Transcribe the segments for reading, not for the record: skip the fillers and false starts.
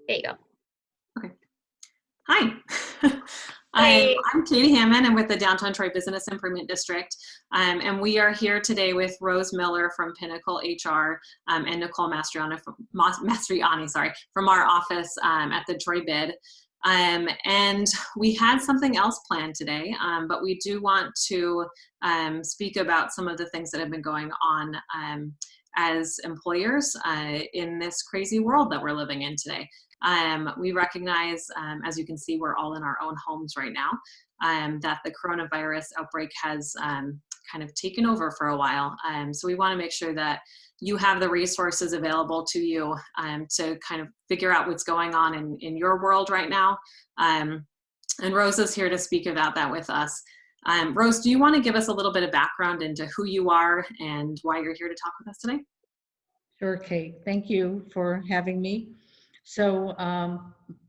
There you go. Okay. Hi. Hey. I'm Katie Hammond. I'm with the Downtown Troy Business Improvement District. And we are here today with Rose Miller from Pinnacle HR and Nicole Mastriani, from our office at the Troy Bid. And we had something else planned today, but we do want to speak about some of the things that have been going on as employers in this crazy world that we're living in today. We recognize, as you can see, we're all in our own homes right now, that the coronavirus outbreak has kind of taken over for a while. So we want to make sure that you have the resources available to you to kind of figure out what's going on in your world right now. And Rose is here to speak about that with us. Rose, do you want to give us a little bit of background into who you are and why you're here to talk with us today? Sure, Kate. Thank you for having me. So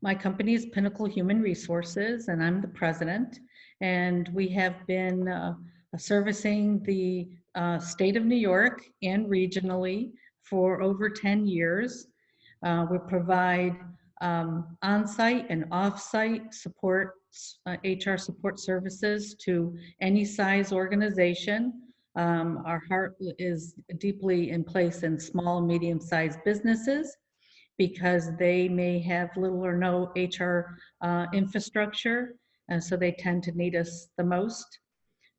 my company is Pinnacle Human Resources, and I'm the president. And we have been servicing the state of New York and regionally for over 10 years. We provide on-site and off-site support, HR support services to any size organization. Our heart is deeply in place in small and medium-sized businesses, because they may have little or no HR infrastructure, and so they tend to need us the most.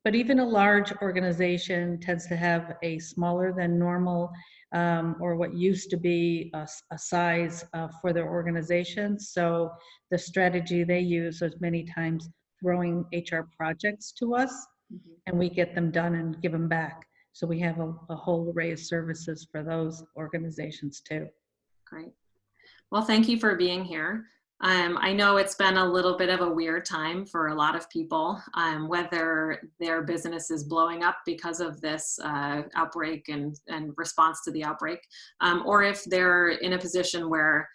But even a large organization tends to have a smaller than normal or what used to be a size for their organization. So the strategy they use is many times throwing HR projects to us, and we get them done and give them back. So we have a whole array of services for those organizations too. Great. Well, thank you for being here. I know it's been a little bit of a weird time for a lot of people, whether their business is blowing up because of this outbreak and response to the outbreak, or if they're in a position where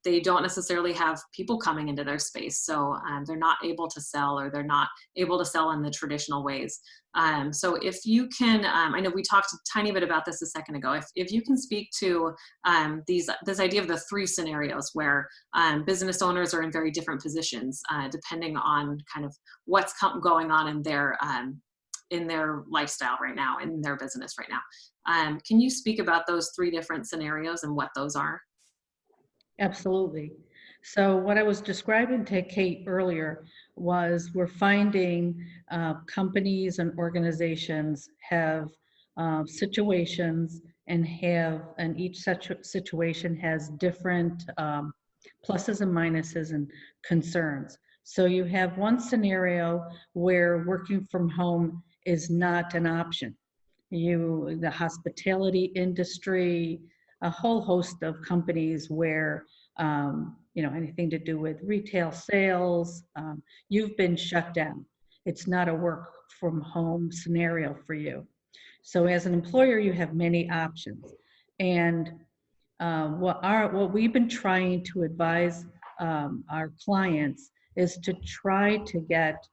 they don't necessarily have people coming into their space. So they're not able to sell, or they're not able to sell in the traditional ways. So if you can, I know we talked a tiny bit about this a second ago, if you can speak to this idea of the three scenarios where business owners are in very different positions, depending on kind of what's going on in their lifestyle right now, in their business right now. Can you speak about those three different scenarios and what those are? Absolutely. So what I was describing to Kate earlier was we're finding companies and organizations have situations, and each such situation has different pluses and minuses and concerns. So you have one scenario where working from home is not an option. The hospitality industry, a whole host of companies where anything to do with retail sales, you've been shut down. It's not a work from home scenario for you. So as an employer, you have many options. And what we've been trying to advise our clients is to try to get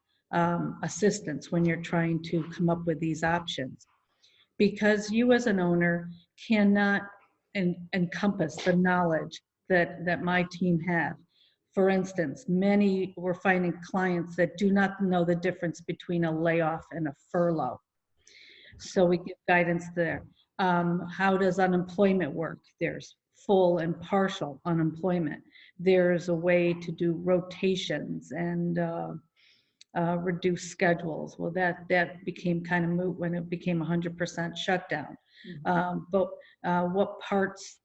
assistance when you're trying to come up with these options, because you as an owner cannot encompass the knowledge that my team have. For instance, we're finding clients that do not know the difference between a layoff and a furlough. So we give guidance there. How does unemployment work? There's full and partial unemployment. There's a way to do rotations and reduce schedules. Well, that became kind of moot when it became 100% shutdown. But what parts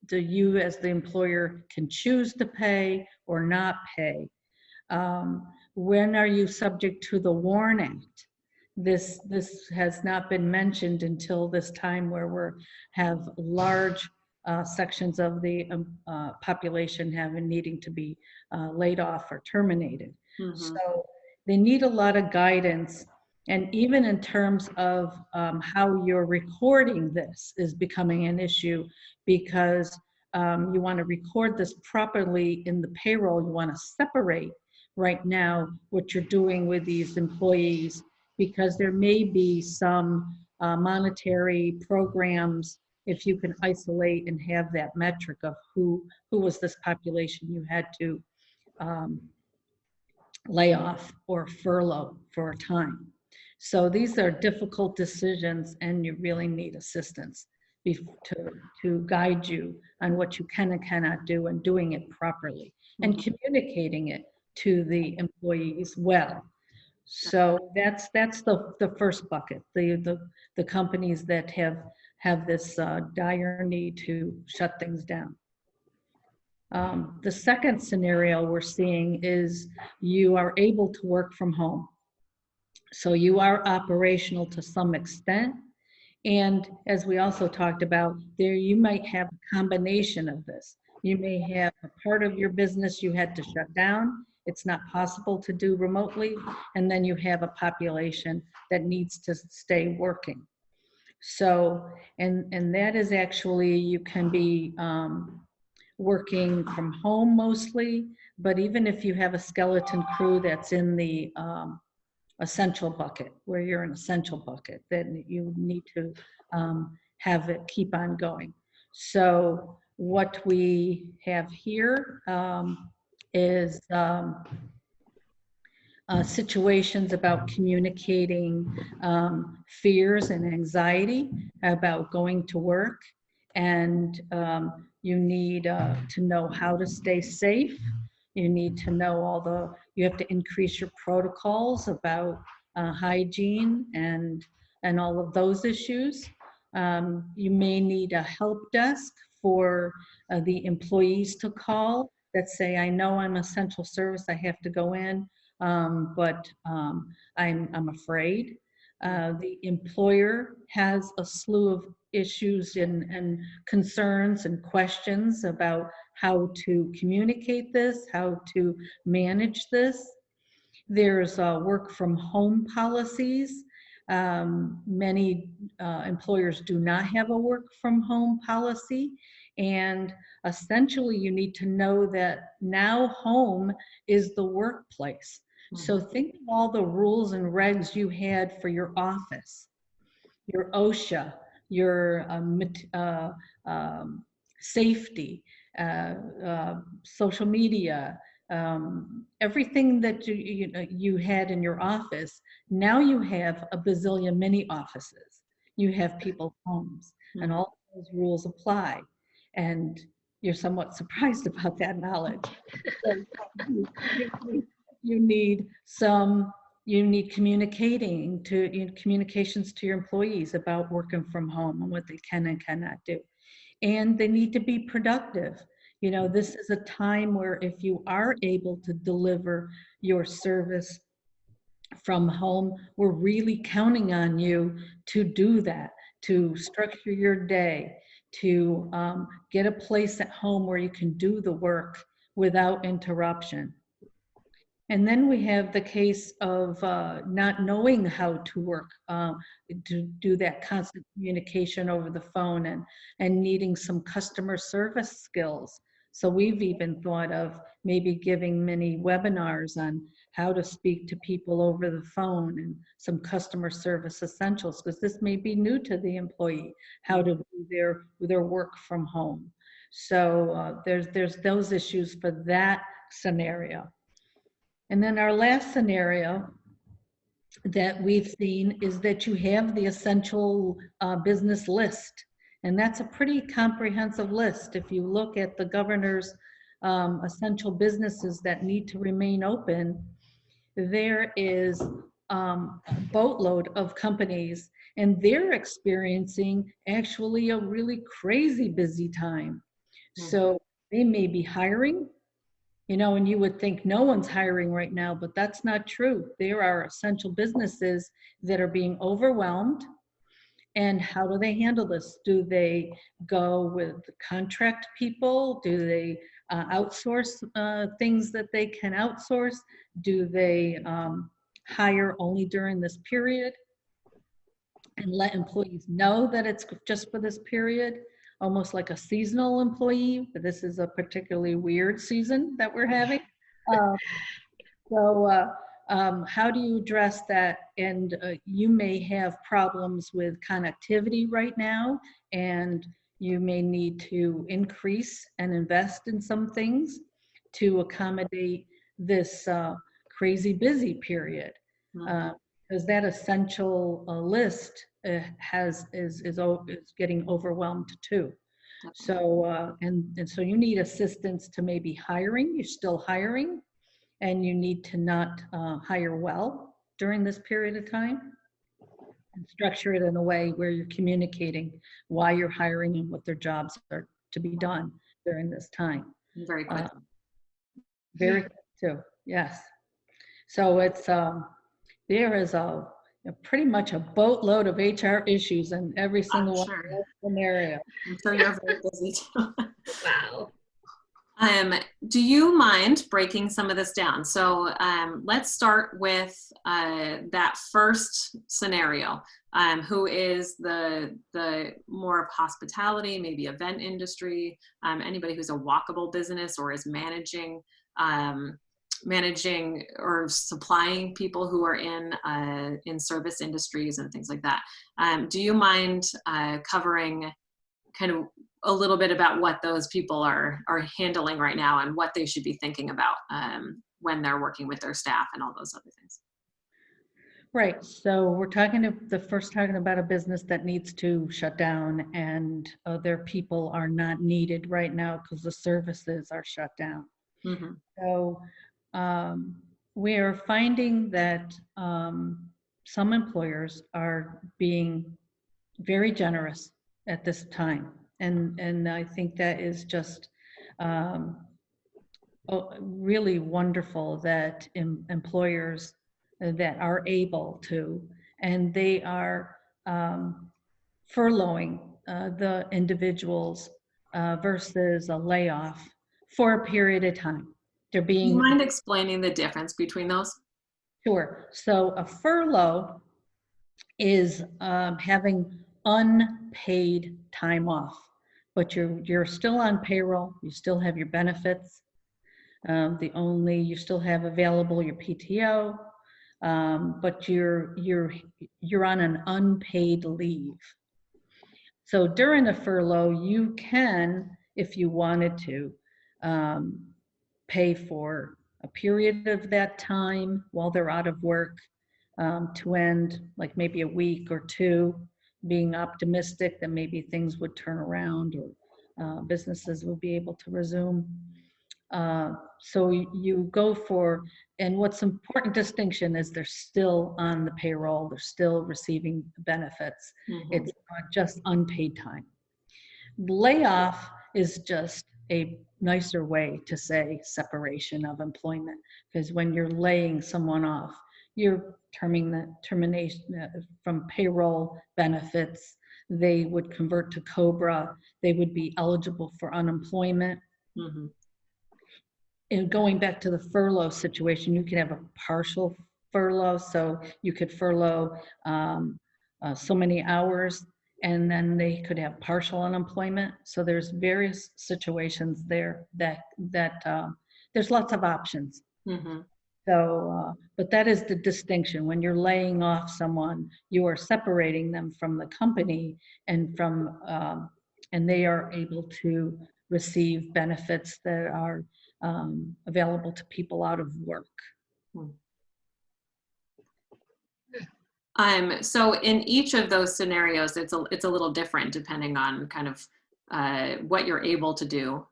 do you as the employer can choose to pay or not pay? When are you subject to the WARN Act? This has not been mentioned until this time, where we have large sections of the population needing to be laid off or terminated. So they need a lot of guidance. And even in terms of how you're recording this is becoming an issue, because you want to record this properly in the payroll. You want to separate right now what you're doing with these employees, because there may be some monetary programs if you can isolate and have that metric of who was this population you had to lay off or furlough for a time. So these are difficult decisions, and you really need assistance to guide you on what you can and cannot do, and doing it properly and communicating it to the employees well. So that's the first bucket, the companies that have this dire need to shut things down. The second scenario we're seeing is you are able to work from home. So you are operational to some extent. And as we also talked about, there you might have a combination of this. You may have a part of your business you had to shut down. It's not possible to do remotely. And then you have a population that needs to stay working. So, and that is actually, you can be working from home mostly, but even if you have a skeleton crew that's in the essential bucket, where you're an essential bucket, then you need to have it keep on going. So what we have here is situations about communicating fears and anxiety about going to work, and you need to know how to stay safe. You need to know you have to increase your protocols about hygiene and all of those issues. You may need a help desk for the employees to call that say, I know I'm essential service, I have to go in, but I'm afraid. The employer has a slew of issues and concerns and questions about how to communicate this, how to manage this. There's work from home policies. Many employers do not have a work from home policy. And essentially you need to know that now home is the workplace. So think of all the rules and regs you had for your office, your OSHA, your safety, social media, everything that you had in your office. Now you have a bazillion mini offices. You have people's homes, and all those rules apply. And you're somewhat surprised about that knowledge. So you need communications to your employees about working from home and what they can and cannot do. And they need to be productive. This is a time where if you are able to deliver your service from home, we're really counting on you to do that, to structure your day, to get a place at home where you can do the work without interruption. And then we have the case of not knowing how to work, to do that constant communication over the phone, and needing some customer service skills. So we've even thought of maybe giving mini webinars on how to speak to people over the phone, and some customer service essentials, because this may be new to the employee, how to do their work from home. So there's those issues for that scenario. And then our last scenario that we've seen is that you have the essential business list. And that's a pretty comprehensive list. If you look at the governor's essential businesses that need to remain open, there is a boatload of companies, and they're experiencing actually a really crazy busy time. So they may be hiring, and you would think no one's hiring right now, but that's not true. There are essential businesses that are being overwhelmed. And how do they handle this? Do they go with contract people? Do they outsource things that they can outsource? Do they hire only during this period and let employees know that it's just for this period? Almost like a seasonal employee, but this is a particularly weird season that we're having. how do you address that? And you may have problems with connectivity right now, and you may need to increase and invest in some things to accommodate this crazy busy period. Because that essential list is getting overwhelmed too. So and so you need assistance to maybe hiring. You're still hiring, and you need to not hire well during this period of time, and structure it in a way where you're communicating why you're hiring and what their jobs are to be done during this time. Very quick. Very quick too, yes. So it's there is pretty much a boatload of HR issues in every single one of those scenarios. I'm sure you're very busy too. Wow. Do you mind breaking some of this down? So let's start with that first scenario. Who is the more of hospitality, maybe event industry, anybody who's a walkable business or is managing or supplying people who are in service industries and things like that. Do you mind covering kind of a little bit about what those people are handling right now and what they should be thinking about when they're working with their staff and all those other things? Right. So we're talking about a business that needs to shut down, and their people are not needed right now because the services are shut down. Mm-hmm. So we are finding that some employers are being very generous at this time. And I think that is just really wonderful that employers that are able to, and they are furloughing the individuals versus a layoff for a period of time. They're being. Do you mind explaining the difference between those? Sure. So a furlough is having unpaid time off, but you're still on payroll. You still have your benefits. You still have available your PTO, but you're on an unpaid leave. So during a furlough, you can, if you wanted to, pay for a period of that time while they're out of work to end, like maybe a week or two, being optimistic that maybe things would turn around or businesses will be able to resume. So you go for, and what's important distinction is they're still on the payroll, they're still receiving benefits. Mm-hmm. It's not just unpaid time. Layoff is just a nicer way to say separation of employment, because when you're laying someone off, you're termination from payroll benefits. They would convert to COBRA. They would be eligible for unemployment. Mm-hmm. And going back to the furlough situation, you can have a partial furlough. So you could furlough so many hours, and then they could have partial unemployment. So there's various situations there that there's lots of options. Mm-hmm. So, but that is the distinction. When you're laying off someone, you are separating them from the company and from, and they are able to receive benefits that are available to people out of work. So in each of those scenarios, it's a little different depending on kind of what you're able to do.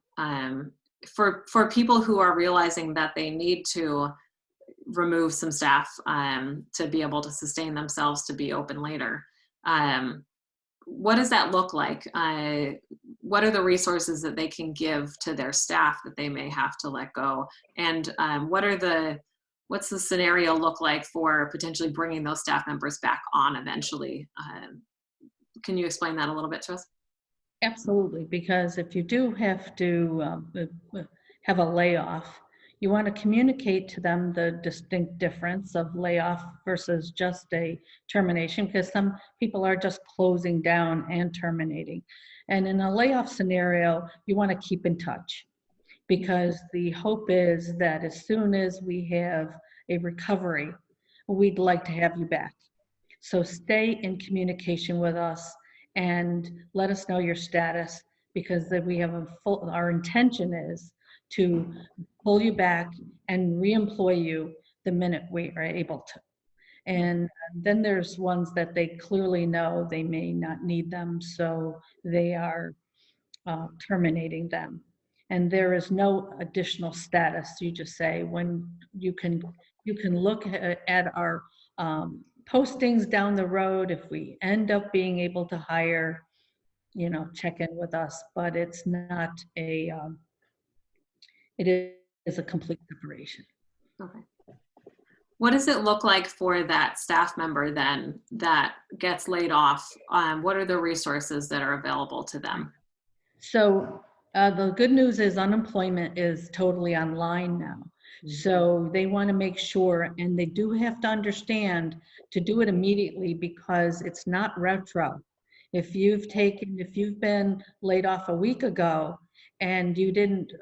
For people who are realizing that they need to remove some staff to be able to sustain themselves to be open later, what does that look like? What are the resources that they can give to their staff that they may have to let go? And what's the scenario look like for potentially bringing those staff members back on eventually? Can you explain that a little bit to us? Absolutely, because if you do have to have a layoff, you want to communicate to them the distinct difference of layoff versus just a termination, because some people are just closing down and terminating. And in a layoff scenario, you want to keep in touch, because the hope is that as soon as we have a recovery, we'd like to have you back. So stay in communication with us and let us know your status, because that we have our intention is to pull you back and re-employ you the minute we are able to. And then there's ones that they clearly know they may not need them, so they are terminating them. And there is no additional status. You just say when you can look at our postings down the road. If we end up being able to hire, check in with us. But it's not a it is a complete separation. Okay. What does it look like for that staff member then that gets laid off? What are the resources that are available to them? So the good news is unemployment is totally online now. So they want to make sure, and they do have to understand to do it immediately, because it's not retro. If you've been laid off a week ago and you didn't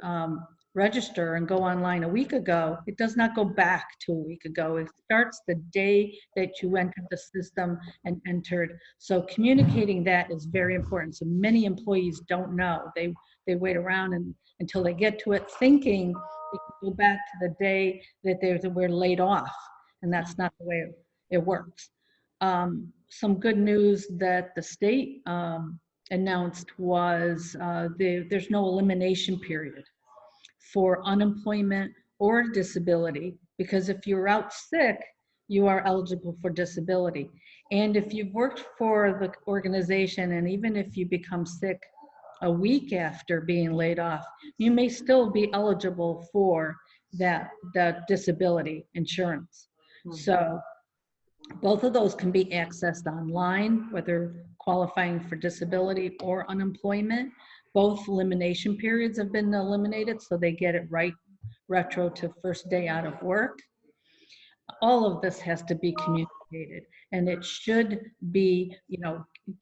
register and go online a week ago, it does not go back to a week ago. It starts the day that you entered the system and entered. So communicating that is very important. So many employees don't know. They wait around until they get to it, thinking they can go back to the day that we're laid off, and that's not the way it works. Some good news that the state announced was there's no elimination period for unemployment or disability, because if you're out sick, you are eligible for disability. And if you've worked for the organization, and even if you become sick a week after being laid off, you may still be eligible for that disability insurance. So both of those can be accessed online, whether qualifying for disability or unemployment. Both elimination periods have been eliminated, so they get it right retro to first day out of work. All of this has to be communicated, and it should be,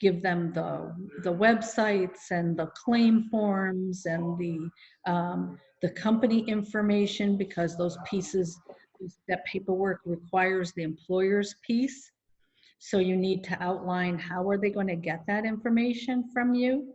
give them the websites and the claim forms and the company information, because those pieces, that paperwork requires the employer's piece. So you need to outline how are they going to get that information from you.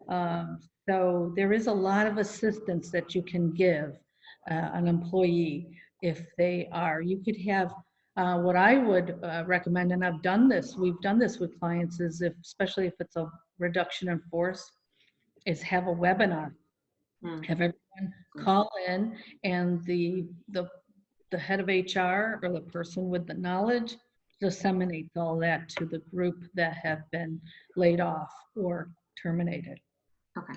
So there is a lot of assistance that you can give an employee if they are. You could have what I would recommend, and we've done this with clients, is especially if it's a reduction in force, is have a webinar. Have everyone call in, and the head of HR or the person with the knowledge disseminates all that to the group that have been laid off or terminated. Okay.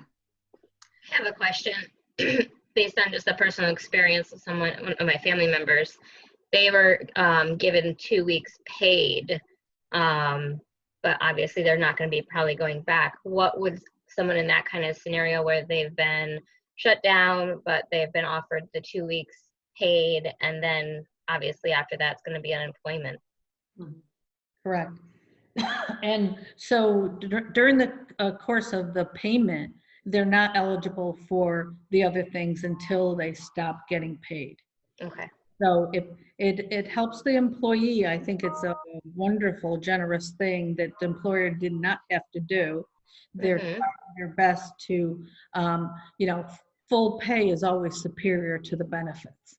I have a question based on just a personal experience of one of my family members. They were given 2 weeks paid, but obviously they're not going to be probably going back. What would someone in that kind of scenario where they've been shut down, but they've been offered the 2 weeks paid, and then obviously after that it's going to be unemployment? Correct. And so during the course of the payment, they're not eligible for the other things until they stop getting paid. Okay. So it helps the employee. I think it's a wonderful, generous thing that the employer did not have to do. They're trying their best to, full pay is always superior to the benefits.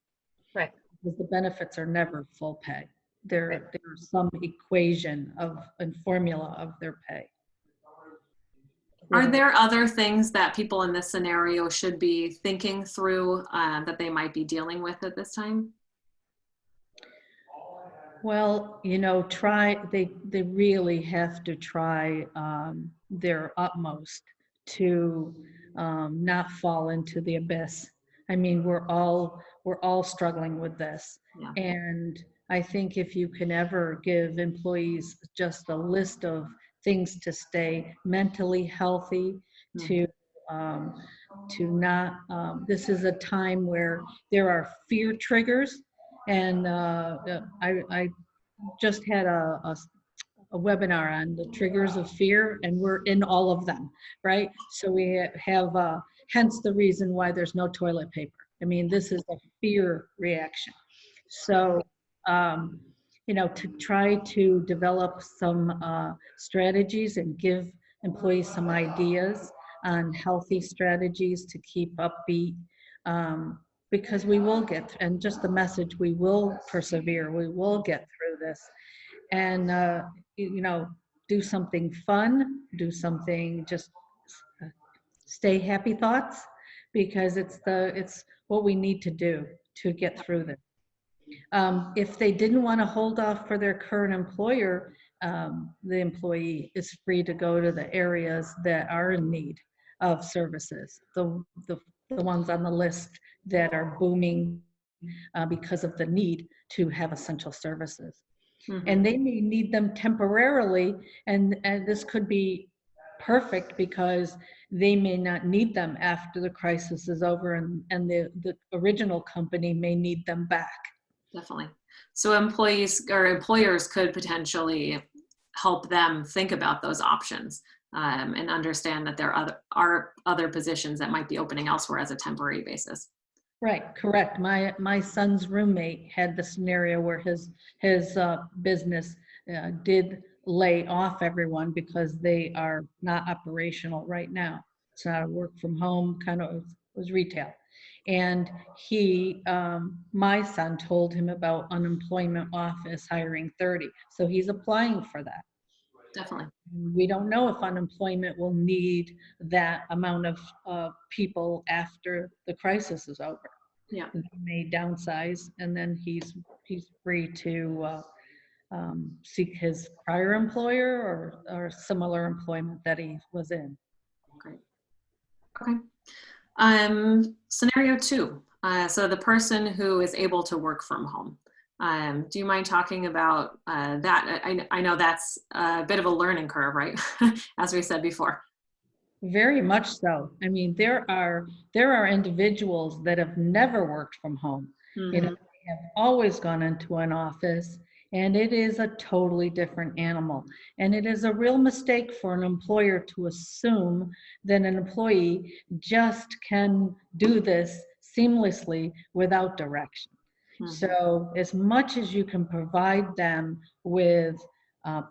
Right. Because the benefits are never full pay. There's some equation and formula of their pay. Are there other things that people in this scenario should be thinking through that they might be dealing with at this time? Well, they really have to try their utmost to not fall into the abyss. I mean, we're all struggling with this. Yeah. And I think if you can ever give employees just a list of things to stay mentally healthy, to not, this is a time where there are fear triggers. And I just had a webinar on the triggers of fear, and we're in all of them, right? So we have, hence the reason why there's no toilet paper. I mean, this is a fear reaction. So to try to develop some strategies and give employees some ideas on healthy strategies to keep upbeat, because we will get, and just the message, we will persevere, we will get through this. And, do something fun, do something, just stay happy thoughts, because it's what we need to do to get through this. If they didn't want to hold off for their current employer, the employee is free to go to the areas that are in need of services, the ones on the list that are booming because of the need to have essential services. Mm-hmm. And they may need them temporarily, and this could be perfect because they may not need them after the crisis is over, and the original company may need them back. Definitely. So employees or employers could potentially help them think about those options, and understand that there are other positions that might be opening elsewhere as a temporary basis. Right, correct. My son's roommate had the scenario where his business did lay off everyone because they are not operational right now. It's not a work from home kind of, was retail. And my son told him about unemployment office hiring 30. So he's applying for that. Definitely. We don't know if unemployment will need that amount of people after the crisis is over. Yeah. He may downsize, and then he's free to seek his prior employer or similar employment that he was in. Great. Okay. Scenario 2. So the person who is able to work from home. Do you mind talking about that? I know that's a bit of a learning curve, right? As we said before. Very much so. I mean, there are individuals that have never worked from home. Mm-hmm. They have always gone into an office, and it is a totally different animal. And it is a real mistake for an employer to assume that an employee just can do this seamlessly without direction. Mm-hmm. So as much as you can provide them with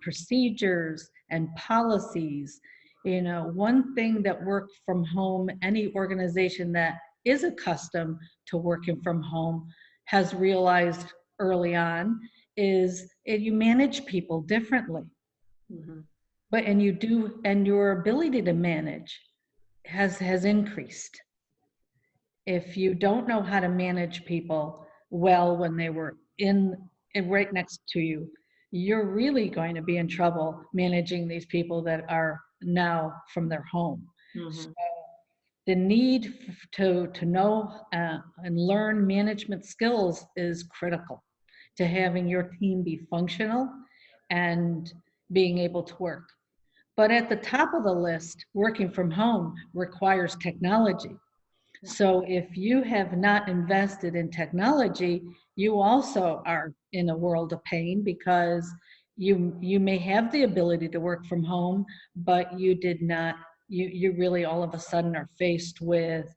procedures and policies, one thing that work from home, any organization that is accustomed to working from home has realized early on is you manage people differently. Mm-hmm. And your ability to manage has increased. If you don't know how to manage people well when they were in right next to you, you're really going to be in trouble managing these people that are now from their home. Mm-hmm. So the need to know and learn management skills is critical to having your team be functional and being able to work. But at the top of the list, working from home requires technology. So if you have not invested in technology, you also are in a world of pain, because you may have the ability to work from home, but you did not, you really all of a sudden are faced with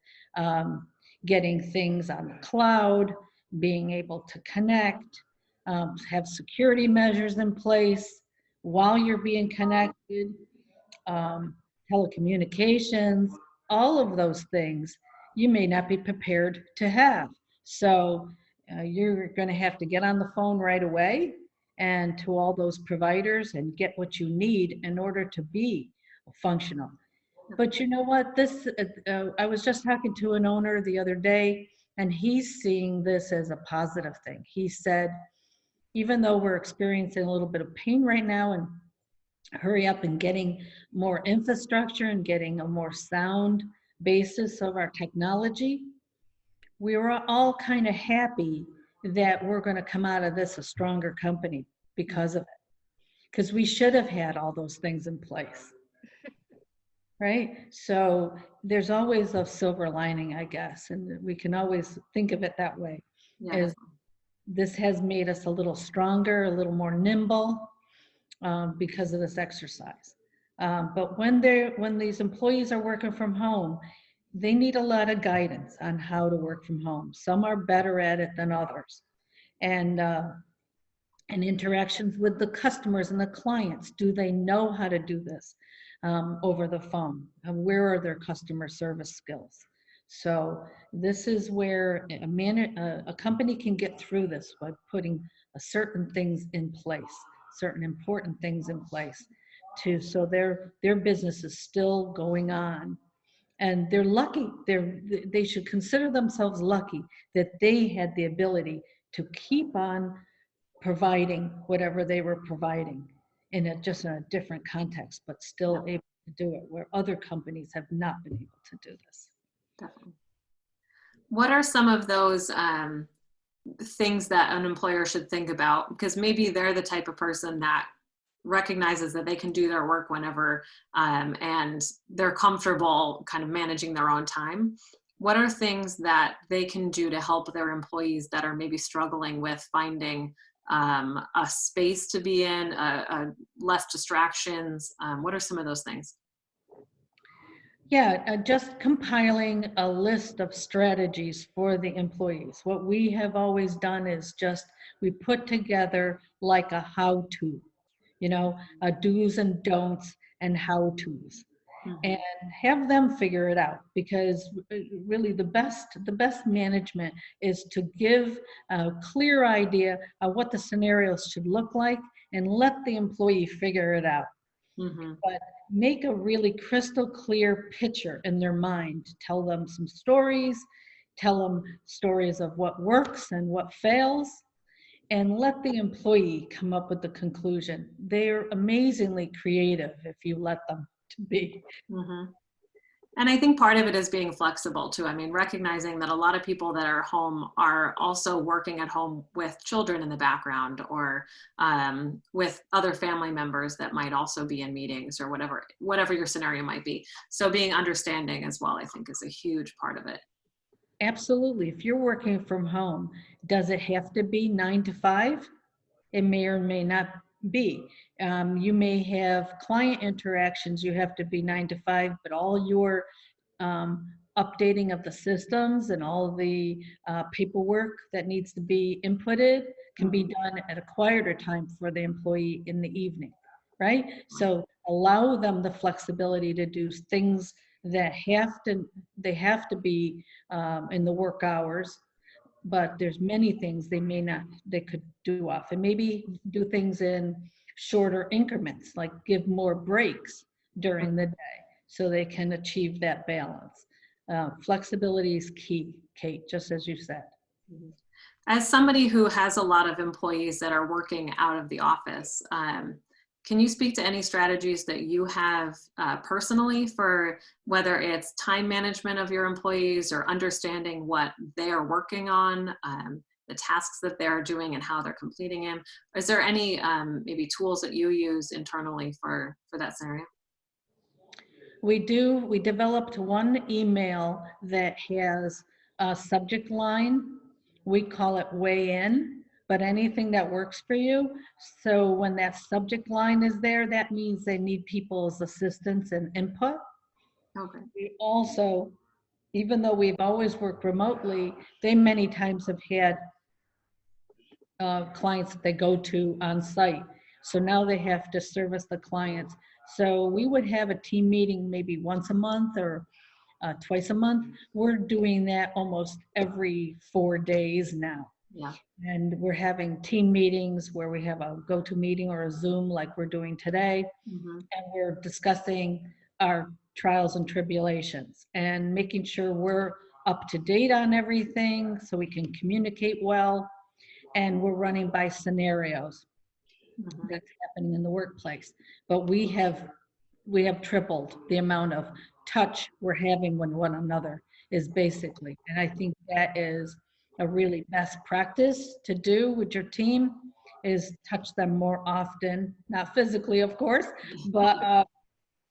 getting things on the cloud, being able to connect, have security measures in place while you're being connected, telecommunications, all of those things you may not be prepared to have. So you're going to have to get on the phone right away and to all those providers and get what you need in order to be functional. But you know what? I was just talking to an owner the other day, and he's seeing this as a positive thing. He said, even though we're experiencing a little bit of pain right now and hurry up and getting more infrastructure and getting a more sound basis of our technology, we were all kind of happy that we're going to come out of this a stronger company because of it. Because we should have had all those things in place. Right? So there's always a silver lining, I guess, and we can always think of it that way. Yeah. As this has made us a little stronger, a little more nimble because of this exercise. But when these employees are working from home, they need a lot of guidance on how to work from home. Some are better at it than others. And and interactions with the customers and the clients. Do they know how to do this over the phone? Where are their customer service skills? So this is where a company can get through this by putting certain things in place, certain important things in place, so their business is still going on. And they're lucky. They should consider themselves lucky that they had the ability to keep on providing whatever they were providing just in a different context, but still able to do it, where other companies have not been able to do this. Definitely. What are some of those things that an employer should think about? Because maybe they're the type of person that recognizes that they can do their work whenever and they're comfortable kind of managing their own time. What are things that they can do to help their employees that are maybe struggling with finding a space to be in, less distractions? What are some of those things? Yeah, just compiling a list of strategies for the employees. What we have always done is we put together like a how-to, do's and don'ts and how-tos, and have them figure it out, because really the best management is to give a clear idea of what the scenarios should look like and let the employee figure it out. But make a really crystal clear picture in their mind. Tell them some stories, tell them stories of what works and what fails, and let the employee come up with the conclusion. They're amazingly creative if you let them to be. And I think part of it is being flexible too. I mean, recognizing that a lot of people that are home are also working at home with children in the background, or with other family members that might also be in meetings, or whatever your scenario might be. So being understanding as well, I think, is a huge part of it. Absolutely. If you're working from home, does it have to be 9 to 5? It may or may not be. You may have client interactions, you have to be 9 to 5, but all your updating of the systems and all the paperwork that needs to be inputted can be done at a quieter time for the employee in the evening, right? So allow them the flexibility to do things that they have to be in the work hours, but there's many things they could do off, and maybe do things in shorter increments, like give more breaks during the day so they can achieve that balance. Flexibility is key, Kate, just as you said. As somebody who has a lot of employees that are working out of the office, can you speak to any strategies that you have personally for whether it's time management of your employees, or understanding what they are working on, the tasks that they're doing and how they're completing them? Is there any maybe tools that you use internally for that scenario? We do. We developed one email that has a subject line. We call it weigh in, but anything that works for you. So when that subject line is there, that means they need people's assistance and input. Okay. We also, even though we've always worked remotely, they many times have had clients that they go to on site. So now they have to service the clients. So we would have a team meeting maybe once a month or twice a month. We're doing that almost every 4 days now. Yeah. And we're having team meetings where we have a go-to meeting or a Zoom like we're doing today. And we're discussing our trials and tribulations and making sure we're up to date on everything so we can communicate well. And we're running by scenarios that's happening in the workplace. But we have tripled the amount of touch we're having with one another, is basically. And I think that is a really best practice to do with your team, is touch them more often, not physically, of course, but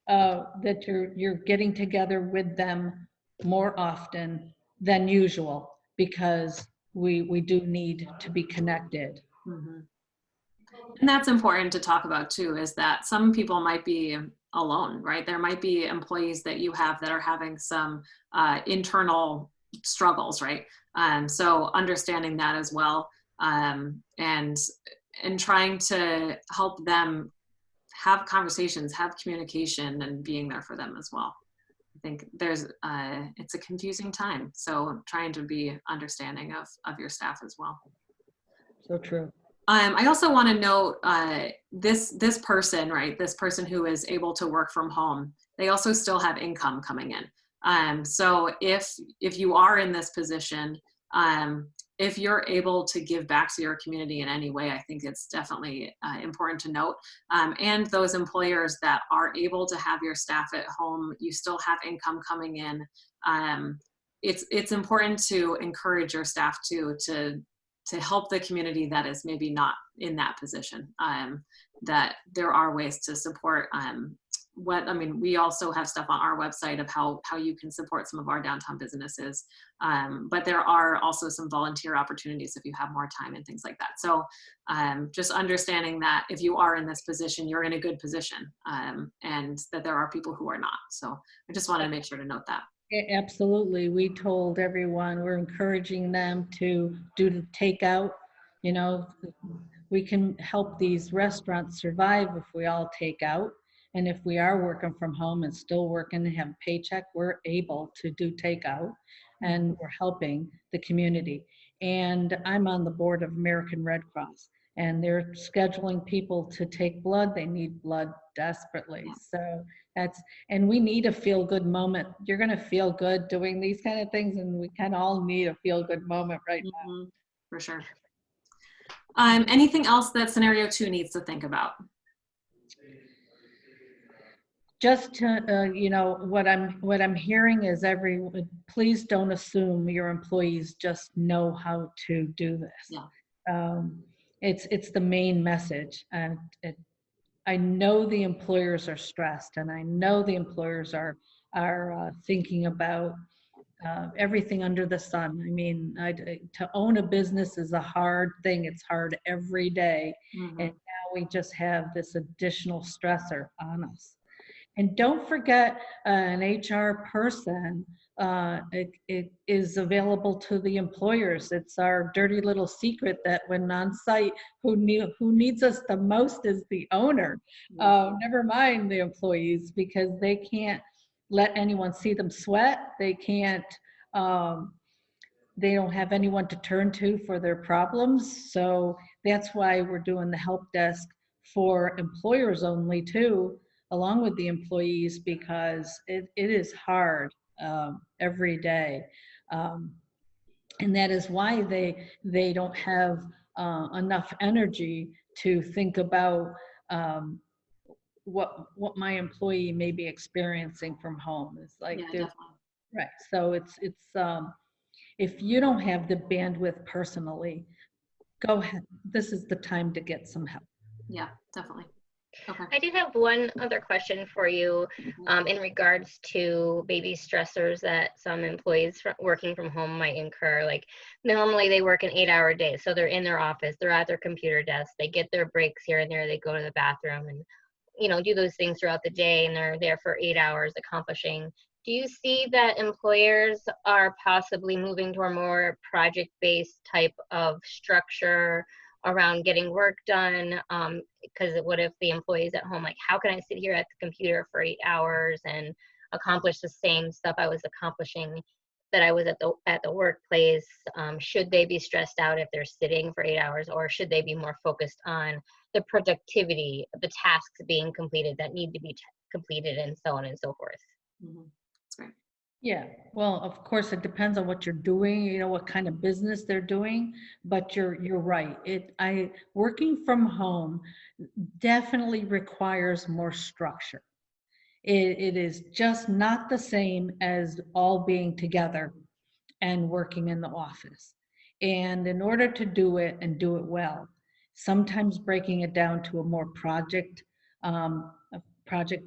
that you're getting together with them more often than usual, because we do need to be connected. And that's important to talk about too, is that some people might be alone, right? There might be employees that you have that are having some internal struggles, right? So understanding that as well, and and trying to help them have conversations, have communication, and being there for them as well. I think it's a confusing time. So trying to be understanding of your staff as well. So true. I also want to note this person, right? This person who is able to work from home, they also still have income coming in. So if you are in this position, if you're able to give back to your community in any way, I think it's definitely important to note. And those employers that are able to have your staff at home, you still have income coming in. It's important to encourage your staff to help the community that is maybe not in that position, that there are ways to support. We also have stuff on our website of how you can support some of our downtown businesses, but there are also some volunteer opportunities if you have more time and things like that. So just understanding that if you are in this position, you're in a good position, and that there are people who are not. So I just wanted to make sure to note that. Absolutely. We told everyone, we're encouraging them to do the takeout. You know, we can help these restaurants survive if we all take out. And if we are working from home and still working and have a paycheck, we're able to do takeout, and we're helping the community. And I'm on the board of American Red Cross, and they're scheduling people to take blood. They need blood desperately. So and we need a feel-good moment. You're going to feel good doing these kind of things, and we kind of all need a feel-good moment right now. For sure. Anything else that scenario 2 needs to think about? Just to, what I'm hearing is please don't assume your employees just know how to do this. Yeah. It's the main message. And I know the employers are stressed, and I know the employers are thinking about everything under the sun. I mean, to own a business is a hard thing. It's hard every day. Mm-hmm. And now we just have this additional stressor on us. And don't forget, an HR person, it is available to the employers. It's our dirty little secret that when on site, who needs us the most is the owner. Never mind the employees, because they can't let anyone see them sweat. They can't, they don't have anyone to turn to for their problems. So that's why we're doing the help desk for employers only too, along with the employees, because it is hard every day. And that is why they don't have enough energy to think about what my employee may be experiencing from home. It's like, right. So it's if you don't have the bandwidth personally, go ahead. This is the time to get some help. Yeah, definitely. Okay. I did have one other question for you in regards to maybe stressors that some employees working from home might incur. Like normally they work an 8-hour day, so they're in their office, they're at their computer desk, they get their breaks here and there, they go to the bathroom and do those things throughout the day, and they're there for 8 hours accomplishing. Do you see that employers are possibly moving to a more project-based type of structure around getting work done? Because what if the employee's at home, like, how can I sit here at the computer for 8 hours and accomplish the same stuff I was accomplishing that I was at the workplace? Should they be stressed out if they're sitting for 8 hours, or should they be more focused on the productivity, the tasks being completed that need to be completed, and so on and so forth? That's great. Yeah, well, of course, it depends on what you're doing, what kind of business they're doing, but you're right. Working from home definitely requires more structure. It is just not the same as all being together and working in the office. And in order to do it and do it well, sometimes breaking it down to a more project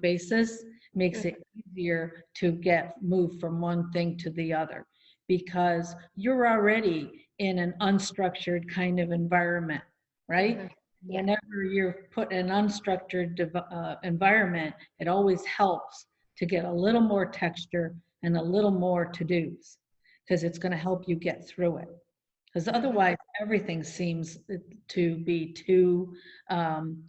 basis makes it easier to move from one thing to the other, because you're already in an unstructured kind of environment, right? Mm-hmm. Yeah. Whenever you're put in an unstructured environment, it always helps to get a little more texture and a little more to-dos, because it's going to help you get through it. Because otherwise everything seems to be too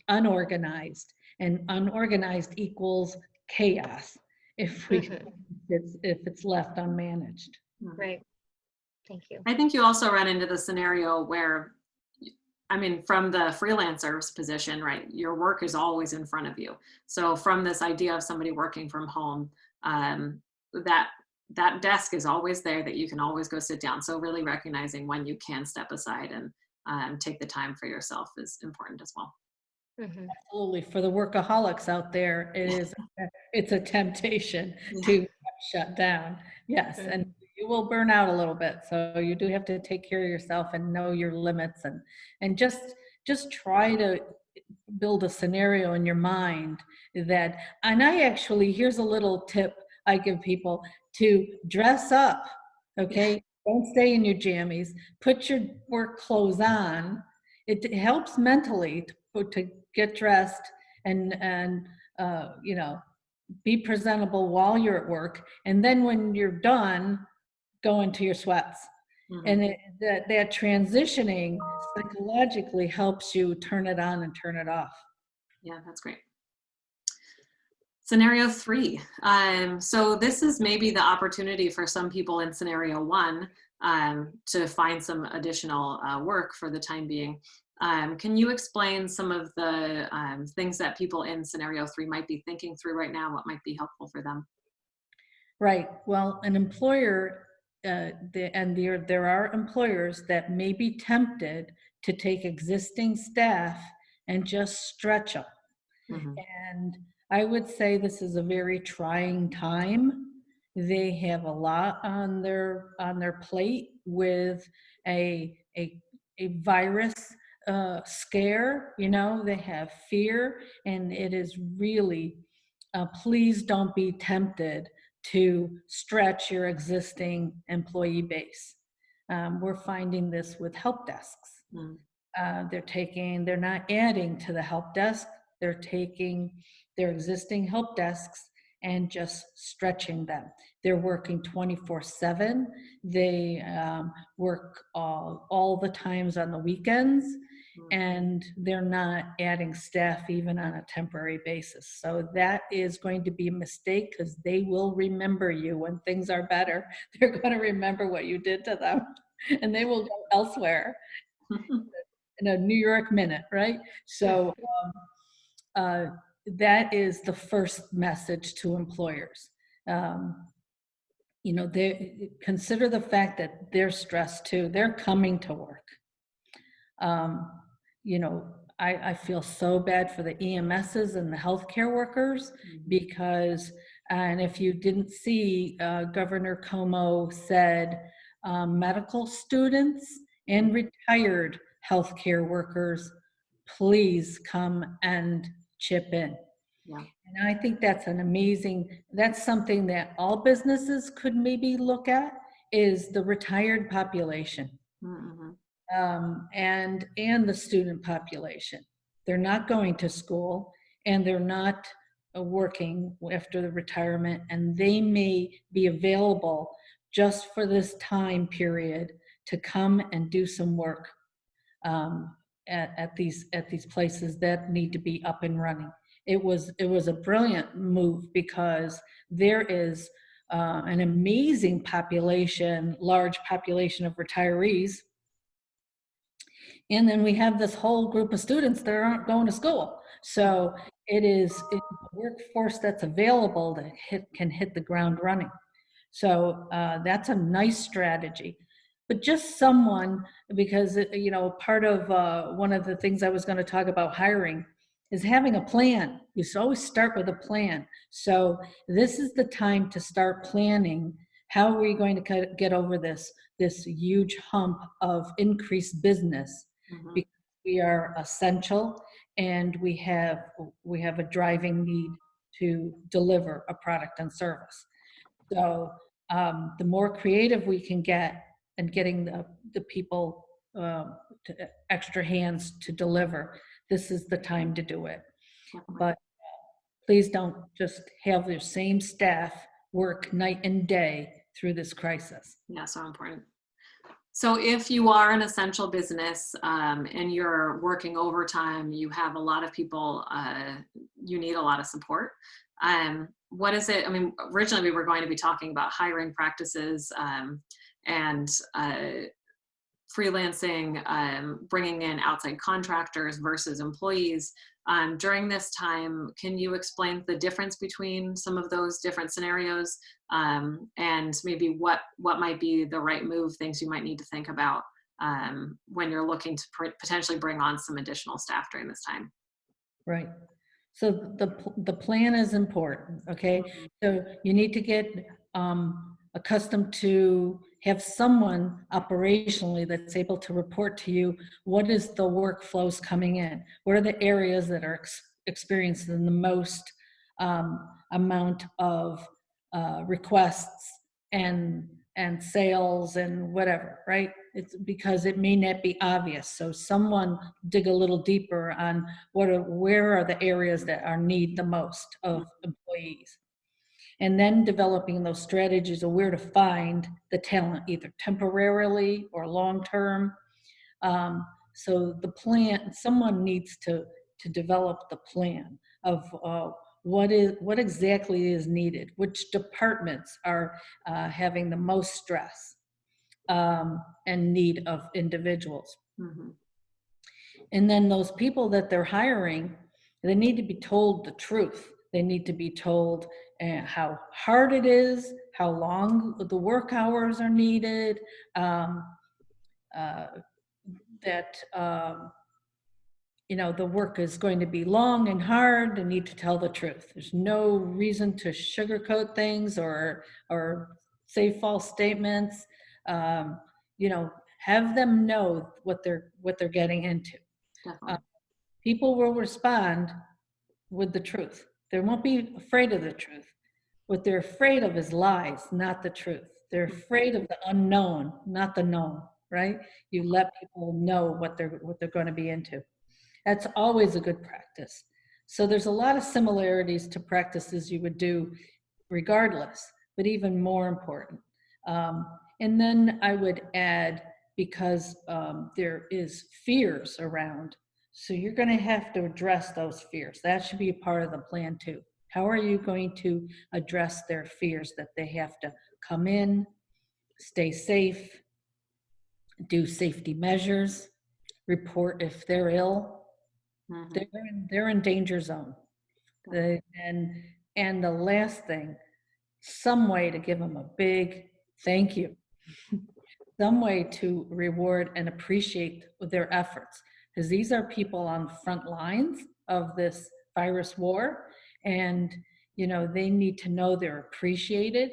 unorganized, and unorganized equals chaos if Mhm. if it's left unmanaged. Right. Thank you. I think you also run into the scenario where, I mean, from the freelancer's position, right, your work is always in front of you. So from this idea of somebody working from home, that desk is always there, that you can always go sit down. So really recognizing when you can step aside and take the time for yourself is important as well. Mhm. Absolutely. For the workaholics out there, it's a temptation Yeah. to shut down. Yes, and Mhm. you will burn out a little bit. So you do have to take care of yourself and know your limits, and just try to build a scenario in your mind that, and I actually, here's a little tip I give people: to dress up, okay? Don't stay in your jammies. Put your work clothes on. It helps mentally to get dressed and you know, be presentable while you're at work. And then when you're done, go into your sweats. Mhm. And that transitioning psychologically helps you turn it on and turn it off. Yeah, that's great. Scenario 3. So this is maybe the opportunity for some people in scenario 1 to find some additional work for the time being. Can you explain some of the things that people in scenario 3 might be thinking through right now? What might be helpful for them? Right. Well, an employer, there are employers that may be tempted to take existing staff and just stretch them. Mhm. And I would say this is a very trying time. They have a lot on their plate with a virus scare. You know, they have fear, and it is really, please don't be tempted to stretch your existing employee base. We're finding this with help desks. Mm. They're not adding to the help desk. They're taking their existing help desks and just stretching them. They're working 24/7. They work all the times on the weekends, and they're not adding staff even on a temporary basis. So that is going to be a mistake, because they will remember you when things are better. They're going to remember what you did to them, and they will go elsewhere in a New York minute, right? So uh, that is the first message to employers. Um, you know, they consider the fact that they're stressed too. They're coming to work. Um, you know, I feel so bad for the EMSs and the healthcare workers, because, and if you didn't see, Governor Como said medical students and retired healthcare workers, please come and chip in. Yeah. And I think that's something that all businesses could maybe look at, is the retired population. Mhm. And the student population. They're not going to school, and they're not working after the retirement, and they may be available just for this time period to come and do some work um, at these places that need to be up and running. It was a brilliant move, because there is an amazing large population of retirees, and then we have this whole group of students that aren't going to school. So it's a workforce that's available that can hit the ground running. So that's a nice strategy. But just someone, because, you know, part of one of the things I was going to talk about hiring is having a plan. You should always start with a plan. So this is the time to start planning. How are we going to get over this huge hump of increased business? Mhm. Because we are essential, and we have a driving need to deliver a product and service. So the more creative we can get in getting the people, extra hands to deliver, this is the time to do it. Definitely. But please don't just have your same staff work night and day through this crisis. Yeah, so important. So if you are an essential business and you're working overtime, you have a lot of people, you need a lot of support. What is it? I mean, originally we were going to be talking about hiring practices and freelancing, bringing in outside contractors versus employees. During this time, can you explain the difference between some of those different scenarios and maybe what might be the right move, things you might need to think about when you're looking to potentially bring on some additional staff during this time? Right. So the plan is important, okay? So you need to get accustomed to have someone operationally that's able to report to you what is the workflows coming in, what are the areas that are experiencing the most amount of requests and sales and whatever, right? It's because it may not be obvious. So someone dig a little deeper on where are the areas that are need the most of employees. And then developing those strategies of where to find the talent, either temporarily or long-term. So the plan, someone needs to develop the plan of what exactly is needed, which departments are having the most stress and need of individuals. Mm-hmm. And then those people that they're hiring, they need to be told the truth. They need to be told how hard it is, how long the work hours are needed, you know, the work is going to be long and hard. They need to tell the truth. There's no reason to sugarcoat things or say false statements. You know, have them know what they're getting into. People will respond with the truth. They won't be afraid of the truth. What they're afraid of is lies, not the truth. They're afraid of the unknown, not the known, right? You let people know what they're going to be into. That's always a good practice. So there's a lot of similarities to practices you would do regardless, but even more important. And then I would add, because there is fears around, so you're going to have to address those fears. That should be a part of the plan too. How are you going to address their fears that they have to come in, stay safe, do safety measures, report if they're ill? Mm-hmm. They're in danger zone. And the last thing, some way to give them a big thank you, some way to reward and appreciate their efforts, because these are people on the front lines of this virus war, and you know, they need to know they're appreciated.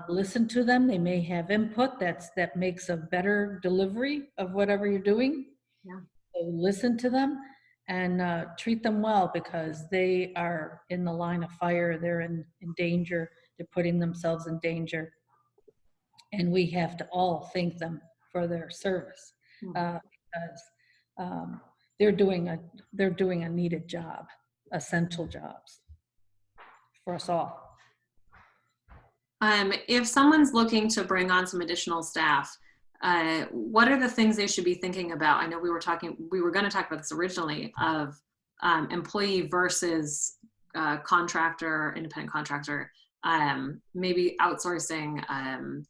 Listen to them. They may have input that makes a better delivery of whatever you're doing. Yeah. So listen to them and treat them well, because they are in the line of fire. They're in danger. They're putting themselves in danger. And we have to all thank them for their service, because they're doing a needed job, essential jobs for us all. If someone's looking to bring on some additional staff, what are the things they should be thinking about? I know we were going to talk about this originally, of employee versus contractor, independent contractor, maybe outsourcing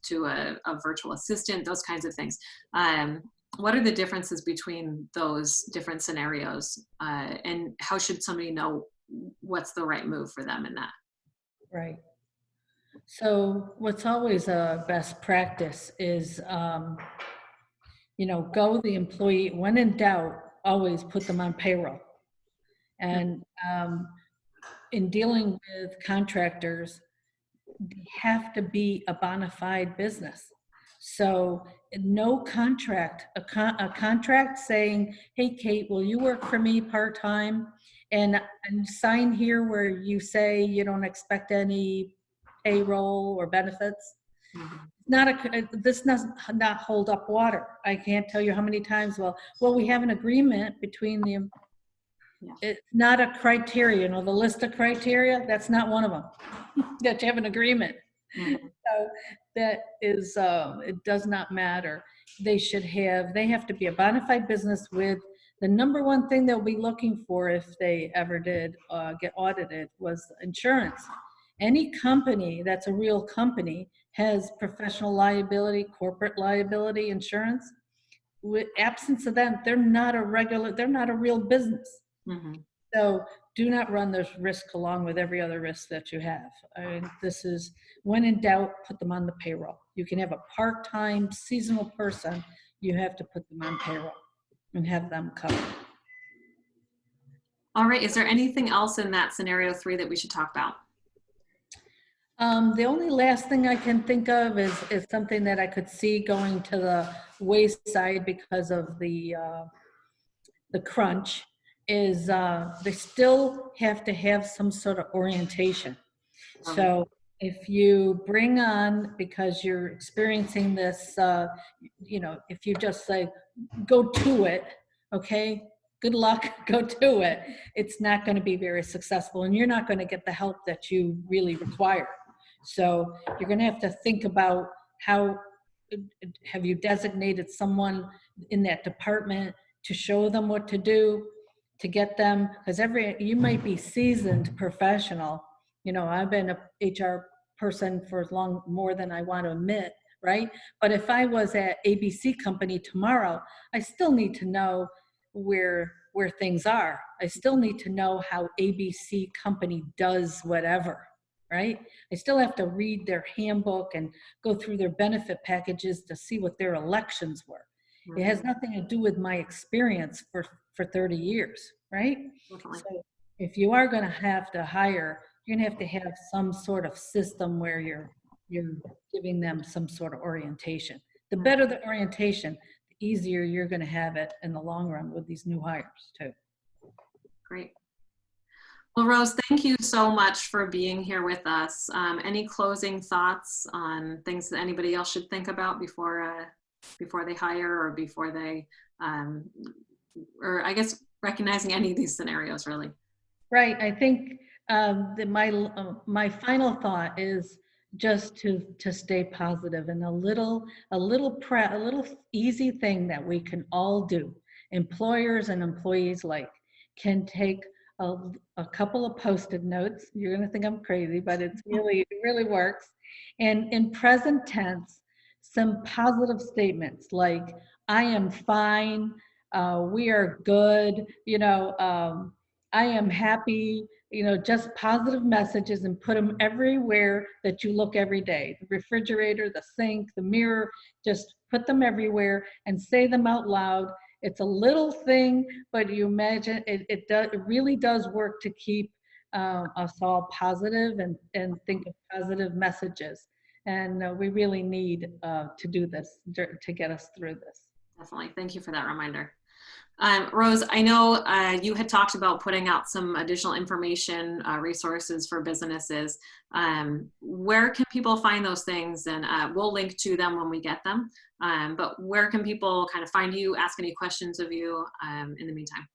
to a virtual assistant, those kinds of things. What are the differences between those different scenarios, and how should somebody know what's the right move for them in that? Right. So what's always a best practice is, you know, go the employee. When in doubt, always put them on payroll. And in dealing with contractors, they have to be a bona fide business. So no contract, a contract saying, hey, Kate, will you work for me part-time? And sign here where you say you don't expect any payroll or benefits. This does not hold up water. I can't tell you how many times, well, we have an agreement between the, it's not a criteria, you know, the list of criteria, that's not one of them, that you have an agreement. So that is, it does not matter. They have to be a bona fide business with the number one thing they'll be looking for if they ever did get audited was insurance. Any company that's a real company has professional liability, corporate liability insurance. With absence of that, they're not a real business. Mm-hmm. So do not run this risk along with every other risk that you have. I mean, this is, when in doubt, put them on the payroll. You can have a part-time seasonal person, you have to put them on payroll and have them covered. All right, is there anything else in that scenario 3 that we should talk about? The only last thing I can think of is something that I could see going to the wayside because of the crunch, is they still have to have some sort of orientation. So if you bring on, because you're experiencing this, if you just say, go to it, okay, good luck, go to it, it's not going to be very successful, and you're not going to get the help that you really require. So you're going to have to think about how, have you designated someone in that department to show them what to do, to get them, because you might be seasoned professional. I've been a HR person for more than I want to admit, right? But if I was at ABC company tomorrow, I still need to know where things are. I still need to know how ABC company does whatever, right? I still have to read their handbook and go through their benefit packages to see what their elections were. It has nothing to do with my experience for 30 years, right? Definitely. So if you are going to have to hire, you're going to have some sort of system where you're giving them some sort of orientation. The better the orientation, the easier you're going to have it in the long run with these new hires too. Great. Well, Rose, thank you so much for being here with us. Any closing thoughts on things that anybody else should think about before they hire, or before they, or I guess recognizing any of these scenarios, really? Right. I think my final thought is just to stay positive, and a little easy thing that we can all do, employers and employees like, can take a couple of Post-it notes. You're going to think I'm crazy, but it really works. And in present tense, some positive statements like, I am fine, we are good, I am happy, just positive messages, and put them everywhere that you look every day. The refrigerator, the sink, the mirror, just put them everywhere and say them out loud. It's a little thing, but you imagine it really does work to keep us all positive and think of positive messages. And we really need to do this to get us through this. Definitely. Thank you for that reminder. Rose, I know you had talked about putting out some additional information, resources for businesses. Where can people find those things? And we'll link to them when we get them. But where can people kind of find you, ask any questions of you in the meantime?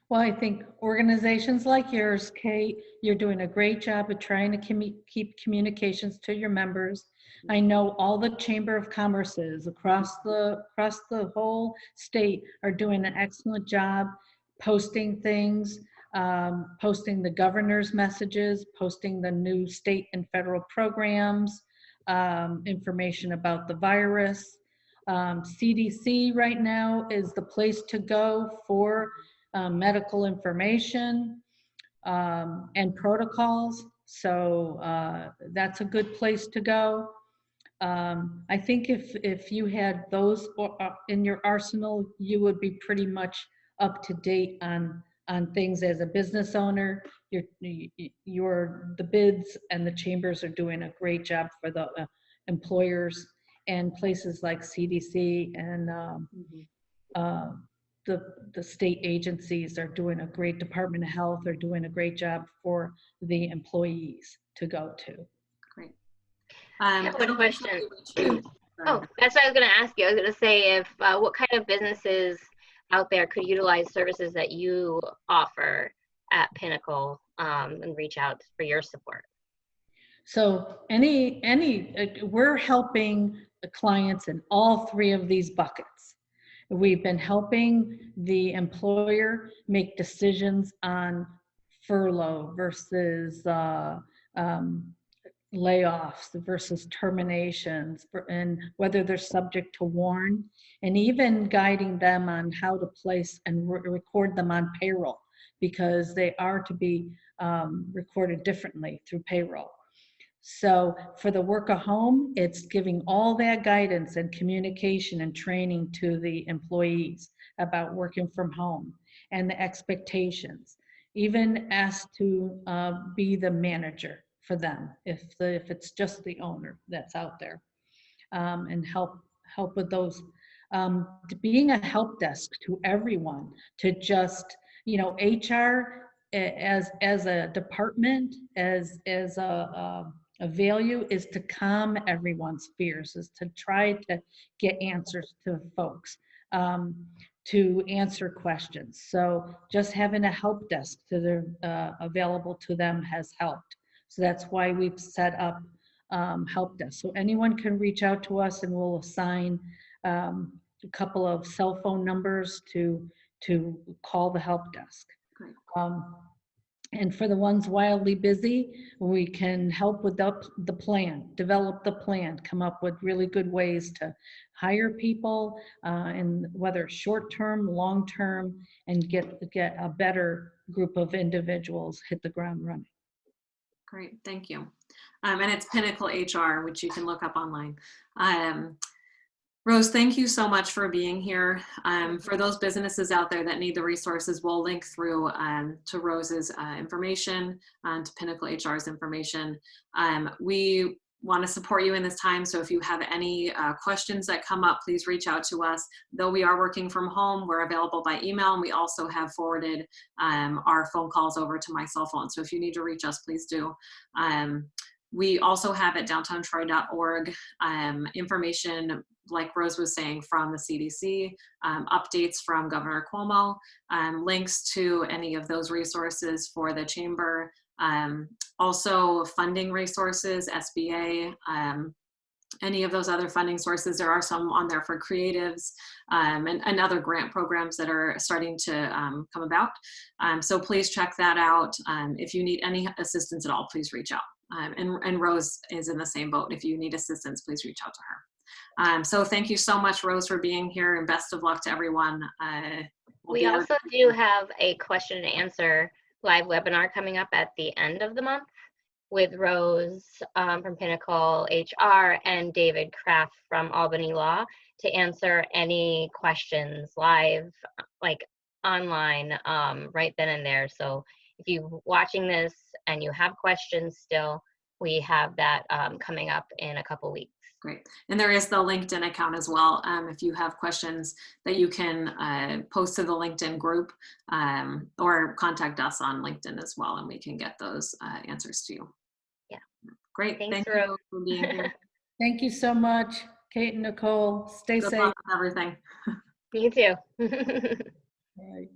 Well, I think organizations like yours, Kate, you're doing a great job of trying to keep communications to your members. I know all the Chamber of Commerces across the whole state are doing an excellent job posting things, posting the governor's messages, posting the new state and federal programs, information about the virus. CDC right now is the place to go for medical information and protocols. So that's a good place to go. I think if you had those in your arsenal, you would be pretty much up to date on things as a business owner. The bids and the chambers are doing a great job for the employers, and places like CDC and the state agencies are doing a great, Department of Health are doing a great job for the employees to go to. Great. I have one question. Oh, that's what I was going to ask you. I was going to say, if what kind of businesses out there could utilize services that you offer at Pinnacle and reach out for your support? So we're helping the clients in all three of these buckets. We've been helping the employer make decisions on furlough versus layoffs versus terminations, and whether they're subject to warn, and even guiding them on how to place and record them on payroll, because they are to be recorded differently through payroll. So for the work at home, it's giving all that guidance and communication and training to the employees about working from home and the expectations. Even asked to be the manager for them if it's just the owner that's out there, and help with those. Being a help desk to everyone, to just, HR as a department, as a value is to calm everyone's fears, is to try to get answers to folks, to answer questions. So just having a help desk available to them has helped. So that's why we've set up help desk. So anyone can reach out to us, and we'll assign a couple of cell phone numbers to call the help desk. Great. And for the ones wildly busy, we can help with the plan, develop the plan, come up with really good ways to hire people, and whether short-term, long-term, and get a better group of individuals hit the ground running. Great, thank you. And it's Pinnacle HR, which you can look up online. Rose, thank you so much for being here. For those businesses out there that need the resources, we'll link through to Rose's information, to Pinnacle HR's information. We want to support you in this time, so if you have any questions that come up, please reach out to us. Though we are working from home, we're available by email, and we also have forwarded our phone calls over to my cell phone. So if you need to reach us, please do. We also have at downtowntroy.org information, like Rose was saying, from the CDC, updates from Governor Cuomo, links to any of those resources for the chamber, also funding resources, SBA, any of those other funding sources. There are some on there for creatives, and other grant programs that are starting to come about. So please check that out. If you need any assistance at all, please reach out. And Rose is in the same boat. If you need assistance, please reach out to her. So thank you so much, Rose, for being here, and best of luck to everyone. We also do have a question and answer live webinar coming up at the end of the month with Rose from Pinnacle HR and David Kraft from Albany Law to answer any questions live, like online, right then and there. So if you're watching this and you have questions still, we have that coming up in a couple weeks. Great. And there is the LinkedIn account as well. If you have questions that you can post to the LinkedIn group, or contact us on LinkedIn as well, and we can get those answers to you. Yeah. Great. Thanks, Thank you for being here. Thank you so much, Kate and Nicole. Stay Good safe. luck with everything. You too. All right.